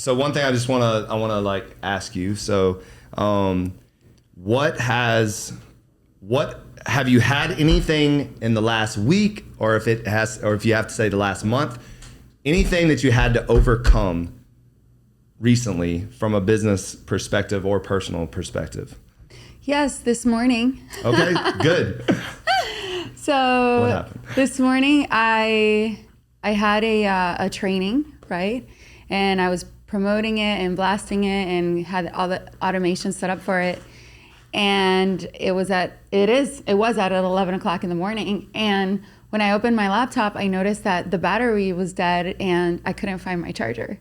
So one thing I want to like ask you. So, what have you had anything in the last week, or if you have to say the last month, anything that you had to overcome recently from a business perspective or personal perspective? Yes, this morning. Okay, good. So what happened? This morning I had a training, right? And I was promoting it and blasting it and had all the automation set up for it. And it was at 11 o'clock in the morning. And when I opened my laptop, I noticed that the battery was dead and I couldn't find my charger.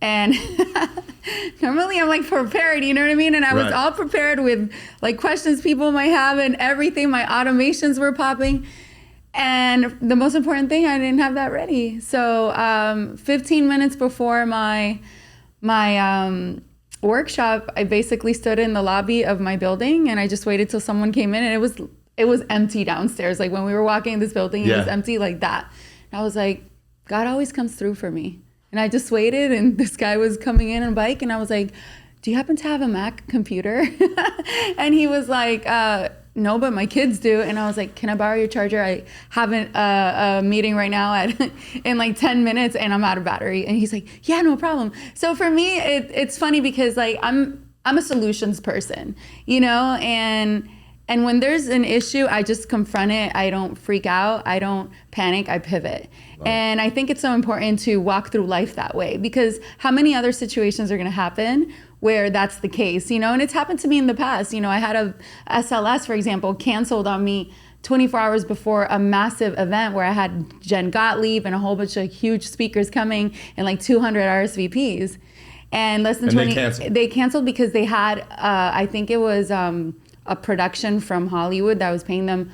And normally I'm like prepared, you know what I mean? And I was all prepared with like questions people might have and everything. My automations were popping. And the most important thing, I didn't have that ready. So 15 minutes before my workshop, I basically stood in the lobby of my building and I just waited till someone came in, and it was empty downstairs. Like when we were walking in this building, it was empty like that. And I was like, God always comes through for me. And I just waited, and this guy was coming in on a bike, and I was like, do you happen to have a Mac computer? And he was like, no, but my kids do. And I was like, can I borrow your charger? I have a meeting right now in like 10 minutes and I'm out of battery. And he's like, yeah, no problem. So for me, it's funny because like I'm a solutions person, you know, and when there's an issue, I just confront it. I don't freak out. I don't panic. I pivot. Wow. And I think it's so important to walk through life that way, because how many other situations are going to happen where that's the case, you know? And it's happened to me in the past. You know, I had a SLS, for example, canceled on me 24 hours before a massive event where I had Jen Gottlieb and a whole bunch of huge speakers coming and like 200 RSVPs. And less than 20, they canceled because they had, I think it was a production from Hollywood that was paying them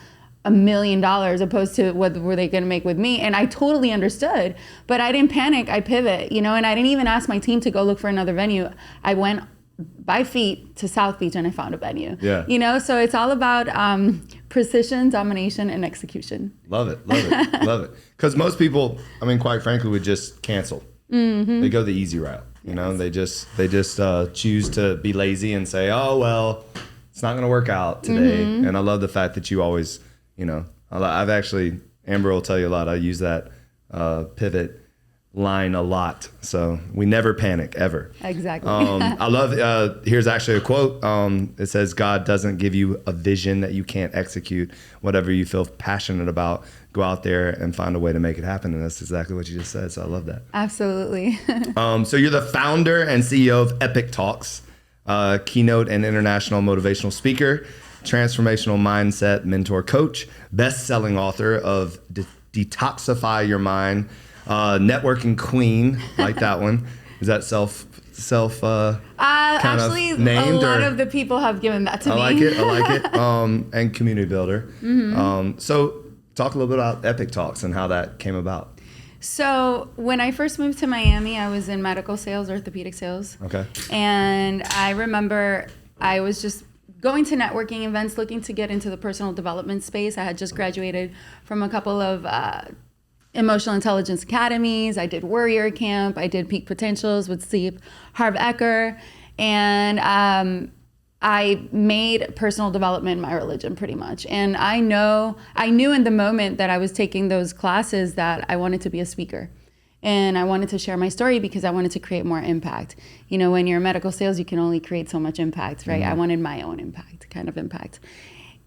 $1 million opposed to what were they going to make with me. And I totally understood, but I didn't panic. I pivot, you know, and I didn't even ask my team to go look for another venue. I went by feet to South Beach and I found a venue, you know? So it's all about precision, domination, and exexecution. Love it. Love it. Because most people, I mean, quite frankly, would just cancel. Mm-hmm. They go the easy route, you know, they just choose to be lazy and say, oh, well, it's not going to work out today. Mm-hmm. And I love the fact that you always, you know, I've actually, Amber will tell you a lot. I use that pivot line a lot. So we never panic, ever. Exactly. I love, here's actually a quote. It says, God doesn't give you a vision that you can't execute. Whatever you feel passionate about, go out there and find a way to make it happen. And that's exactly what you just said. So I love that. Absolutely. So you're the founder and CEO of Epic Talks, keynote and international motivational speaker, transformational mindset mentor coach, best-selling author of Detoxify Your Mind, networking queen, like that one. Is that self actually named, a lot of the people have given that to me. I like it. And community builder. Mm-hmm. So talk a little bit about Epic Talks and how that came about. So when I first moved to Miami, I was in medical sales, orthopedic sales. Okay. And I remember I was just going to networking events, looking to get into the personal development space. I had just graduated from a couple of emotional intelligence academies. I did Warrior Camp. I did Peak Potentials with Steve Harv-Eker. And I made personal development my religion pretty much. And I knew in the moment that I was taking those classes that I wanted to be a speaker. And I wanted to share my story because I wanted to create more impact. You know, when you're in medical sales, you can only create so much impact, right? Mm-hmm. I wanted my own impact.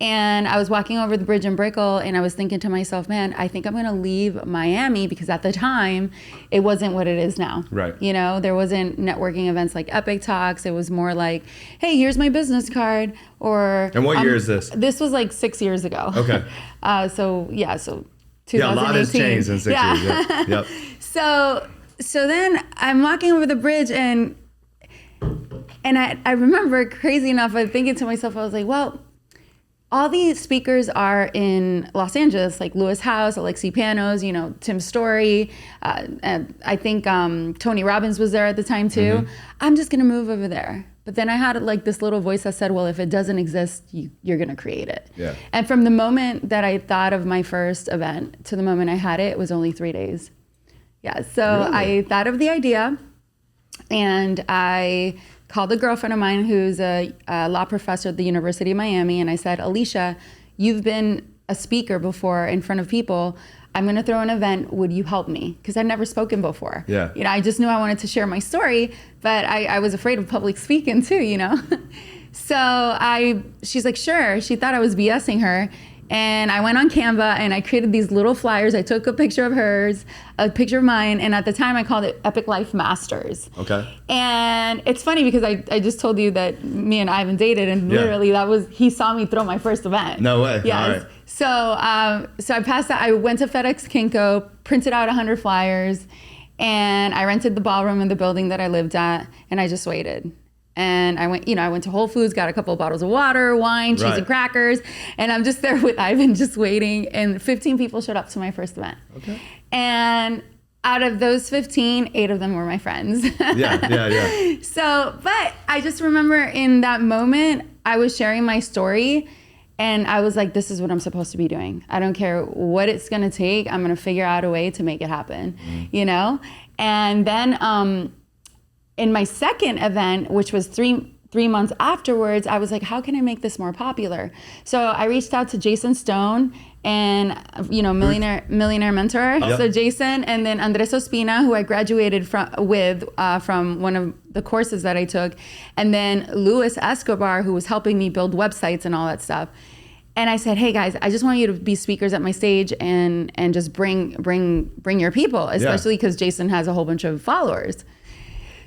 And I was walking over the bridge in Brickell and I was thinking to myself, man, I think I'm going to leave Miami, because at the time it wasn't what it is now. Right. You know, there wasn't networking events like Epic Talks. It was more like, hey, here's my business card. And what year is this? This was like 6 years ago. Okay. So 2018. Yeah, a lot has changed in 6 years. Yeah. Yep. So then I'm walking over the bridge and I remember, crazy enough, I'm thinking to myself, I was like, well, all these speakers are in Los Angeles, like Lewis House, Alexi Panos, you know, Tim Story. And I think Tony Robbins was there at the time too. Mm-hmm. I'm just going to move over there. But then I had like this little voice that said, well, if it doesn't exist, you're going to create it. Yeah. And from the moment that I thought of my first event to the moment I had it, it was only 3 days. Yeah. So really? I thought of the idea. And I called a girlfriend of mine who's a law professor at the University of Miami. And I said, Alicia, you've been a speaker before in front of people. I'm going to throw an event. Would you help me? Because I'd never spoken before. Yeah. I just knew I wanted to share my story, but I was afraid of public speaking too, So she's like, sure. She thought I was BSing her. And I went on Canva and I created these little flyers. I took a picture of hers, a picture of mine. And at the time I called it Epic Life Masters. Okay. And it's funny because I just told you that me and Ivan dated, and literally he saw me throw my first event. No way. Yes. All right. So I passed that. I went to FedEx Kinko, printed out 100 flyers, and I rented the ballroom in the building that I lived at, and I just waited. And I went to Whole Foods, got a couple of bottles of water, wine, cheese, and crackers. And I'm just there with Ivan, just waiting. And 15 people showed up to my first event. Okay. And out of those 15, 8 of them were my friends. Yeah. So, but I just remember in that moment, I was sharing my story. And I was like, this is what I'm supposed to be doing. I don't care what it's going to take. I'm going to figure out a way to make it happen, And then in my second event, which was three months afterwards, I was like, how can I make this more popular? So I reached out to Jason Stone and, millionaire mentor. Yep. So Jason, and then Andres Ospina, who I graduated from one of the courses that I took. And then Luis Escobar, who was helping me build websites and all that stuff. And I said, hey guys, I just want you to be speakers at my stage and just bring your people, especially because Jason has a whole bunch of followers.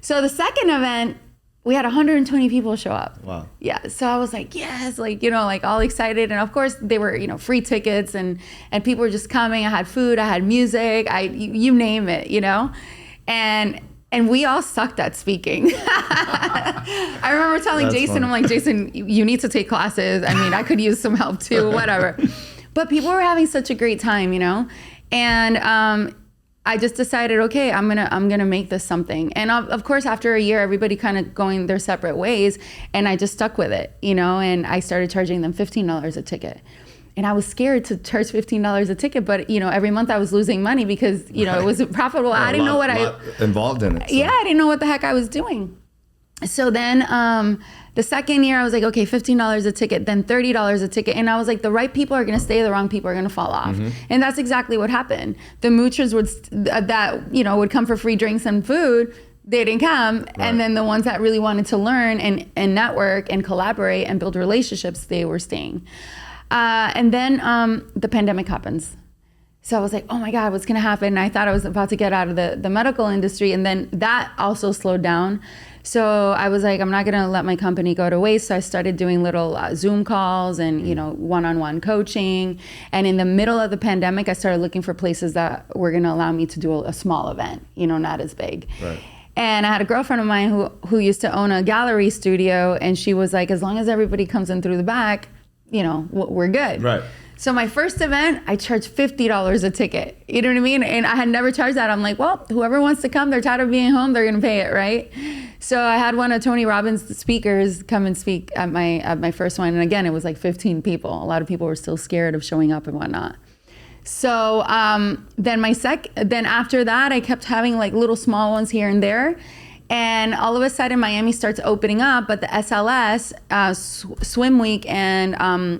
So the second event, we had 120 people show up. Wow. Yeah. So I was like, yes, all excited. And of course they were, free tickets and people were just coming. I had food, I had music, you name it, And we all sucked at speaking. I remember telling Jason, funny. I'm like, Jason, you need to take classes. I mean, I could use some help too, whatever. But people were having such a great time, And I just decided, okay, I'm gonna make this something. And of course, after a year, everybody kind of going their separate ways, and I just stuck with it, And I started charging them $15 a ticket. And I was scared to charge $15 a ticket, but every month I was losing money because it wasn't profitable. Yeah, I didn't know what involved in it. So. Yeah, I didn't know what the heck I was doing. So then the second year I was like, okay, $15 a ticket, then $30 a ticket. And I was like, the right people are going to stay, the wrong people are going to fall off. Mm-hmm. And that's exactly what happened. The moochers would come for free drinks and food. They didn't come. Right. And then the ones that really wanted to learn and network and collaborate and build relationships, they were staying. And then the pandemic happens. So I was like, oh my God, what's going to happen? And I thought I was about to get out of the medical industry. And then that also slowed down. So I was like, I'm not going to let my company go to waste. So I started doing little Zoom calls and, one-on-one coaching. And in the middle of the pandemic, I started looking for places that were going to allow me to do a small event, not as big. Right. And I had a girlfriend of mine who used to own a gallery studio. And she was like, as long as everybody comes in through the back, we're good. Right. So my first event, I charged $50 a ticket. You know what I mean? And I had never charged that. I'm like, well, whoever wants to come, they're tired of being home, they're going to pay it, right? So I had one of Tony Robbins' speakers come and speak at my first one. And again, it was like 15 people. A lot of people were still scared of showing up and whatnot. So then after that, I kept having like little small ones here and there. And all of a sudden, Miami starts opening up, but the SLS swim week and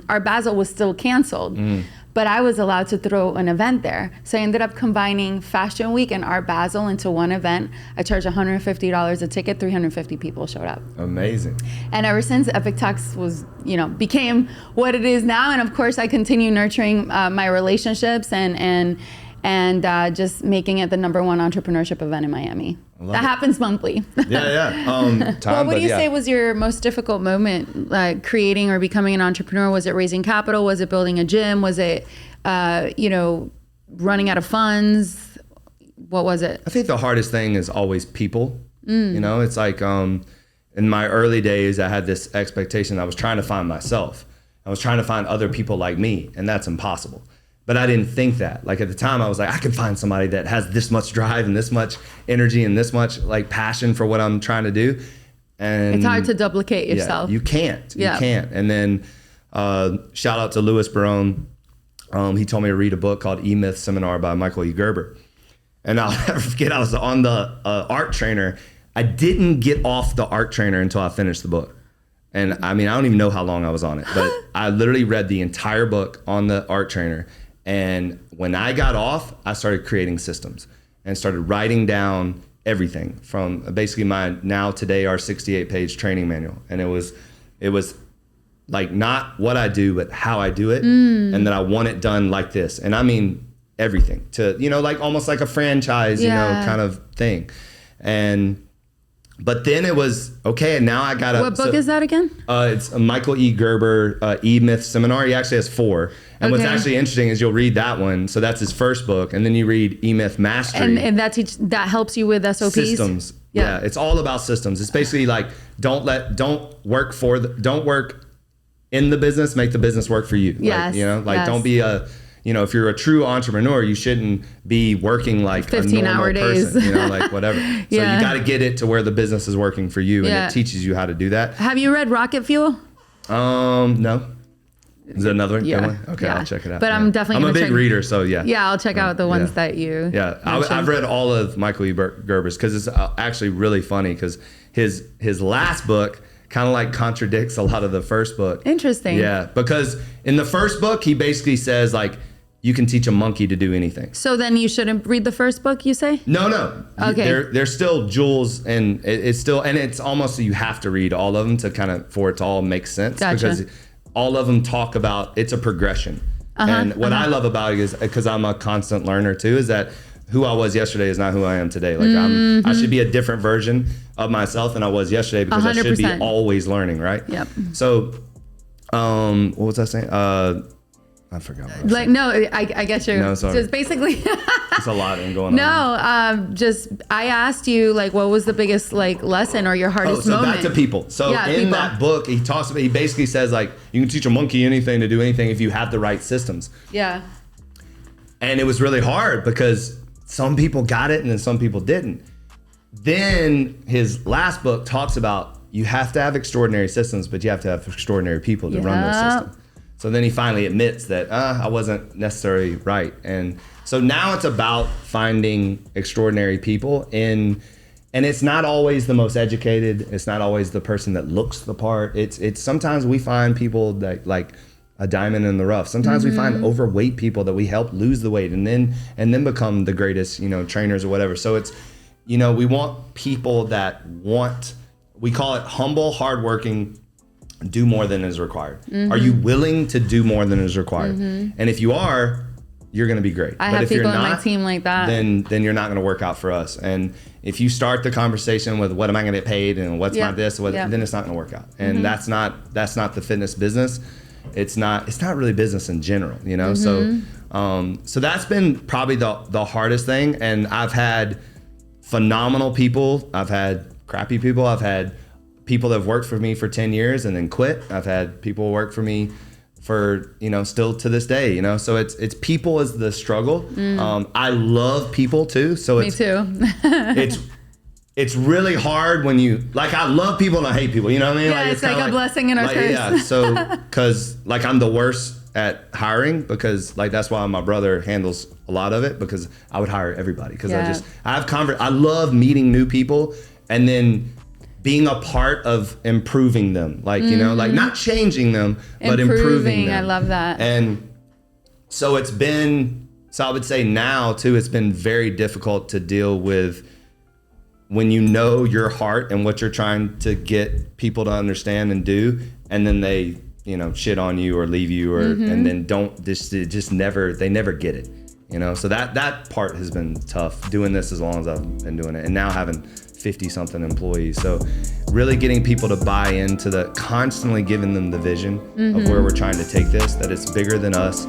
Art Basel was still canceled. Mm. But I was allowed to throw an event there. So I ended up combining Fashion Week and Art Basel into one event. I charged $150 a ticket, 350 people showed up. Amazing. And ever since, Epic Talks became what it is now. And of course, I continue nurturing my relationships and just making it the #1 entrepreneurship event in Miami. That happens monthly. Yeah. What would you say was your most difficult moment, like creating or becoming an entrepreneur? Was it raising capital? Was it building a gym? Was it, running out of funds? What was it? I think the hardest thing is always people. It's like in my early days, I had this expectation. I was trying to find myself. I was trying to find other people like me, and that's impossible. But I didn't think that. Like at the time I was like, I can find somebody that has this much drive and this much energy and this much like passion for what I'm trying to do. And it's hard to duplicate yourself. You can't. And then shout out to Louis Barone. He told me to read a book called E-Myth Seminar by Michael E. Gerber. And I'll never forget, I was on the art trainer I didn't get off the art trainer until I finished the book. And I mean, I don't even know how long I was on it, but I literally read the entire book on the art trainer. And when I got off, I started creating systems and started writing down everything from basically our 68-page training manual. And it was like not what I do, but how I do it. And that I want it done like this. And I mean, everything to, like almost like a franchise, kind of thing. But then it was, okay, and now I got What book is that again? It's a Michael E. Gerber E-Myth Seminar. He actually has 4. And what's actually interesting is you'll read that one. So that's his first book. And then you read E-Myth Mastery. And that helps you with SOPs? Systems. Yeah. It's all about systems. It's basically like, don't work in the business, make the business work for you. Yes. Don't be if you're a true entrepreneur, you shouldn't be working like 15-hour days. person, like whatever. So you got to get it to where the business is working for you, and it teaches you how to do that. Have you read Rocket Fuel? No. Is it another one? Yeah. Okay, I'll check it out. But I'm definitely I'm a big reader, so yeah. Yeah, I'll check out the ones that you. Yeah, I've read all of Michael E. Gerber's because it's actually really funny because his last book kind of like contradicts a lot of the first book. Interesting. Yeah, because in the first book he basically says like, you can teach a monkey to do anything. So then you shouldn't read the first book, you say? No. Okay. They're still jewels, and it's almost you have to read all of them for it to all make sense. Gotcha. Because all of them talk about, it's a progression. And what I love about it is, because I'm a constant learner too, is that who I was yesterday is not who I am today. Like I should be a different version of myself than I was yesterday, because 100%. I should be always learning, right? Yep. So, what was I saying? I forgot what I was saying. No, I get you. No, sorry. Just basically. It's a lot going on. No, I asked you like, what was the biggest like lesson or your hardest moment? Back to people. So that book, he basically says like, you can teach a monkey anything to do anything if you have the right systems. Yeah. And it was really hard because some people got it and then some people didn't. Then his last book talks about, you have to have extraordinary systems, but you have to have extraordinary people to run those systems. So then he finally admits that I wasn't necessarily right. And so now it's about finding extraordinary people and it's not always the most educated. It's not always the person that looks the part. It's sometimes we find people that like a diamond in the rough. Sometimes we find overweight people that we help lose the weight and then become the greatest, trainers or whatever. So it's, we want people that we call it humble, hardworking, do more than is required. Are you willing to do more than is required? And if you are, you're going to be great. I have people on my team like that. Then you're not going to work out for us. And if you start the conversation with what am I going to get paid and what's my this, then it's not going to work out. And that's not the fitness business. It's not really business in general, So that's been probably the hardest thing. And I've had phenomenal people. I've had crappy people. I've had people that have worked for me for 10 years and then quit. I've had people work for me for, still to this day, so it's people is the struggle. I love people too. So me too. it's really hard when you, like, I love people and I hate people, you know what I mean? Yeah, it's like a blessing and a curse. Yeah, so, cause like I'm the worst at hiring because like, that's why my brother handles a lot of it because I would hire everybody. Cause I love meeting new people and then being a part of improving them, like, like not changing them, but improving them. I love that. And so I would say now too, it's been very difficult to deal with when you know your heart and what you're trying to get people to understand and do, and then they, shit on you or leave you or, and then they never get it, So that part has been tough doing this as long as I've been doing it and now having 50 something employees. So really getting people to buy into constantly giving them the vision of where we're trying to take this, that it's bigger than us.